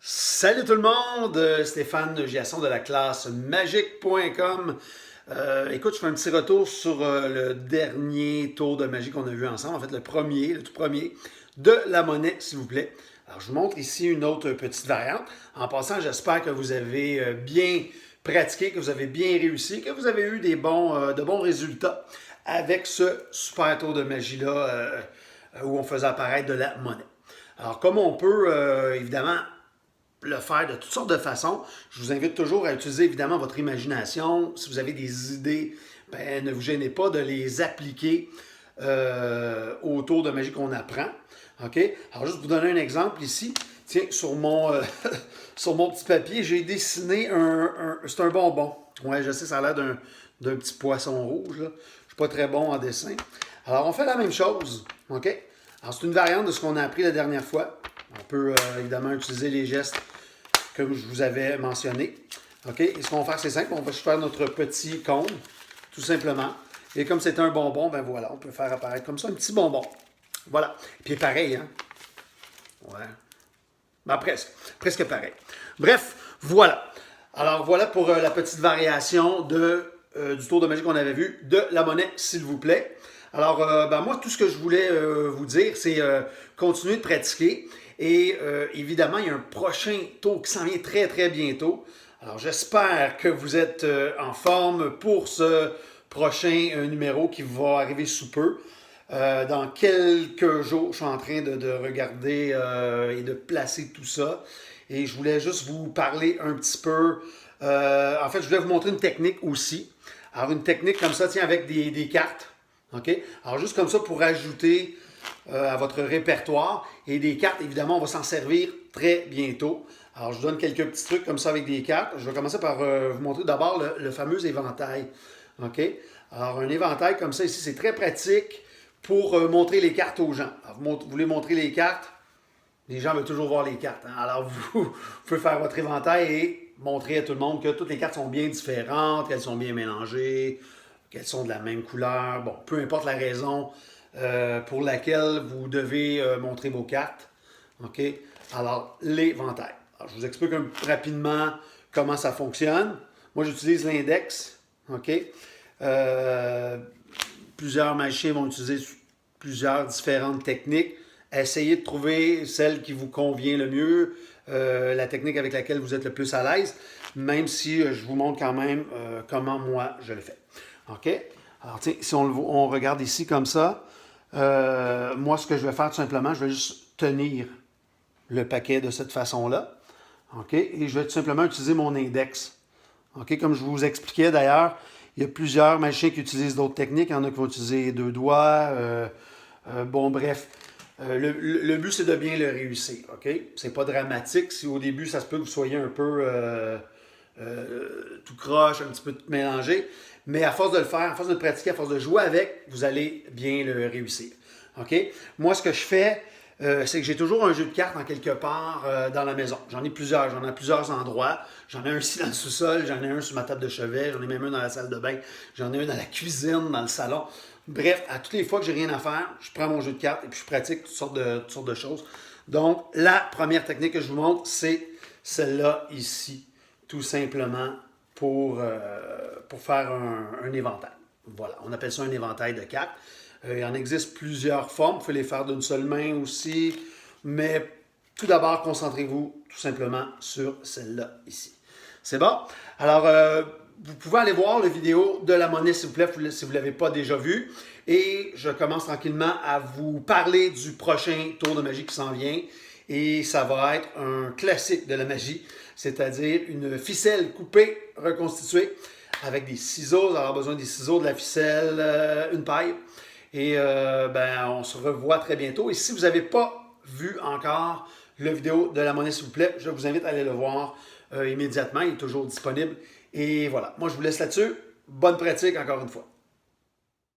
Salut tout le monde, Stéphane Giasson de la classe magique.com. Écoute, je fais un petit retour sur le dernier tour de magie qu'on a vu ensemble, en fait le tout premier de la monnaie, s'il vous plaît. Alors, je vous montre ici une autre petite variante. En passant, j'espère que vous avez bien pratiqué, que vous avez bien réussi, que vous avez eu de bons résultats avec ce super tour de magie-là où on faisait apparaître de la monnaie. Alors, comme on peut, évidemment, le faire de toutes sortes de façons. Je vous invite toujours à utiliser évidemment votre imagination. Si vous avez des idées, ben, ne vous gênez pas de les appliquer au tour de magie qu'on apprend. OK? Alors, juste pour vous donner un exemple ici, tiens, sur sur mon petit papier, j'ai dessiné c'est un bonbon. Ouais, je sais, ça a l'air d'un petit poisson rouge. Là. Je ne suis pas très bon en dessin. Alors, on fait la même chose. OK? Alors, c'est une variante de ce qu'on a appris la dernière fois. On peut évidemment utiliser les gestes que je vous avais mentionnés. OK? Et ce qu'on va faire, c'est simple. On va juste faire notre petit cône, tout simplement. Et comme c'est un bonbon, ben voilà, on peut faire apparaître comme ça un petit bonbon. Voilà. Puis pareil, hein? Ouais. Ben presque. Presque pareil. Bref, voilà. Alors voilà pour la petite variation du tour de magie qu'on avait vu de la monnaie, s'il vous plaît. Alors, ben moi, tout ce que je voulais vous dire, c'est continuer de pratiquer. Et évidemment, il y a un prochain tour qui s'en vient très, très bientôt. Alors, j'espère que vous êtes en forme pour ce prochain numéro qui va arriver sous peu. Dans quelques jours, je suis en train de regarder et de placer tout ça. Et je voulais juste vous parler un petit peu. En fait, je voulais vous montrer une technique aussi. Alors, une technique comme ça, tiens, avec des cartes. OK? Alors, juste comme ça pour ajouter à votre répertoire. Et des cartes, évidemment, on va s'en servir très bientôt. Alors, je vous donne quelques petits trucs comme ça avec des cartes. Je vais commencer par vous montrer d'abord le fameux éventail. OK? Alors, un éventail comme ça ici, c'est très pratique pour montrer les cartes aux gens. Alors, vous voulez montrer les cartes? Les gens veulent toujours voir les cartes. Hein? Alors, vous pouvez faire votre éventail et montrer à tout le monde que toutes les cartes sont bien différentes, qu'elles sont bien mélangées, qu'elles sont de la même couleur. Bon, peu importe la raison pour laquelle vous devez montrer vos cartes. OK? Alors, l'éventail. Alors, je vous explique rapidement comment ça fonctionne. Moi, j'utilise l'index. OK? Plusieurs magiciens vont utiliser plusieurs différentes techniques. Essayez de trouver celle qui vous convient le mieux, la technique avec laquelle vous êtes le plus à l'aise, même si je vous montre quand même comment moi je le fais. OK? Alors, tiens, si on regarde ici comme ça, moi, ce que je vais faire tout simplement, je vais juste tenir le paquet de cette façon-là. OK? Et je vais tout simplement utiliser mon index. OK? Comme je vous expliquais d'ailleurs, il y a plusieurs magiciens qui utilisent d'autres techniques. Il y en a qui vont utiliser deux doigts. Bon, bref. Le but, c'est de bien le réussir. OK? C'est pas dramatique. Si au début, ça se peut que vous soyez un peu tout croche, un petit peu tout mélangé. Mais à force de le faire, à force de le pratiquer, à force de jouer avec, vous allez bien le réussir. OK? Moi, ce que je fais, c'est que j'ai toujours un jeu de cartes en quelque part dans la maison. J'en ai à plusieurs endroits. J'en ai un ici dans le sous-sol, j'en ai un sur ma table de chevet, j'en ai même un dans la salle de bain, j'en ai un dans la cuisine, dans le salon. Bref, à toutes les fois que j'ai rien à faire, je prends mon jeu de cartes et puis je pratique toutes sortes de choses. Donc, la première technique que je vous montre, c'est celle-là ici, tout simplement pour faire un éventail. Voilà, on appelle ça un éventail de cartes. Il en existe plusieurs formes. Vous pouvez les faire d'une seule main aussi. Mais tout d'abord, concentrez-vous tout simplement sur celle-là ici. C'est bon? Alors, vous pouvez aller voir la vidéo de la monnaie, s'il vous plaît, si vous ne l'avez pas déjà vue. Et je commence tranquillement à vous parler du prochain tour de magie qui s'en vient. Et ça va être un classique de la magie, c'est-à-dire une ficelle coupée, reconstituée, avec des ciseaux. Vous aurez besoin des ciseaux, de la ficelle, une paille. Et ben, on se revoit très bientôt. Et si vous n'avez pas vu encore la vidéo de la monnaie, s'il vous plaît, je vous invite à aller le voir immédiatement. Il est toujours disponible. Et voilà, moi je vous laisse là-dessus. Bonne pratique encore une fois.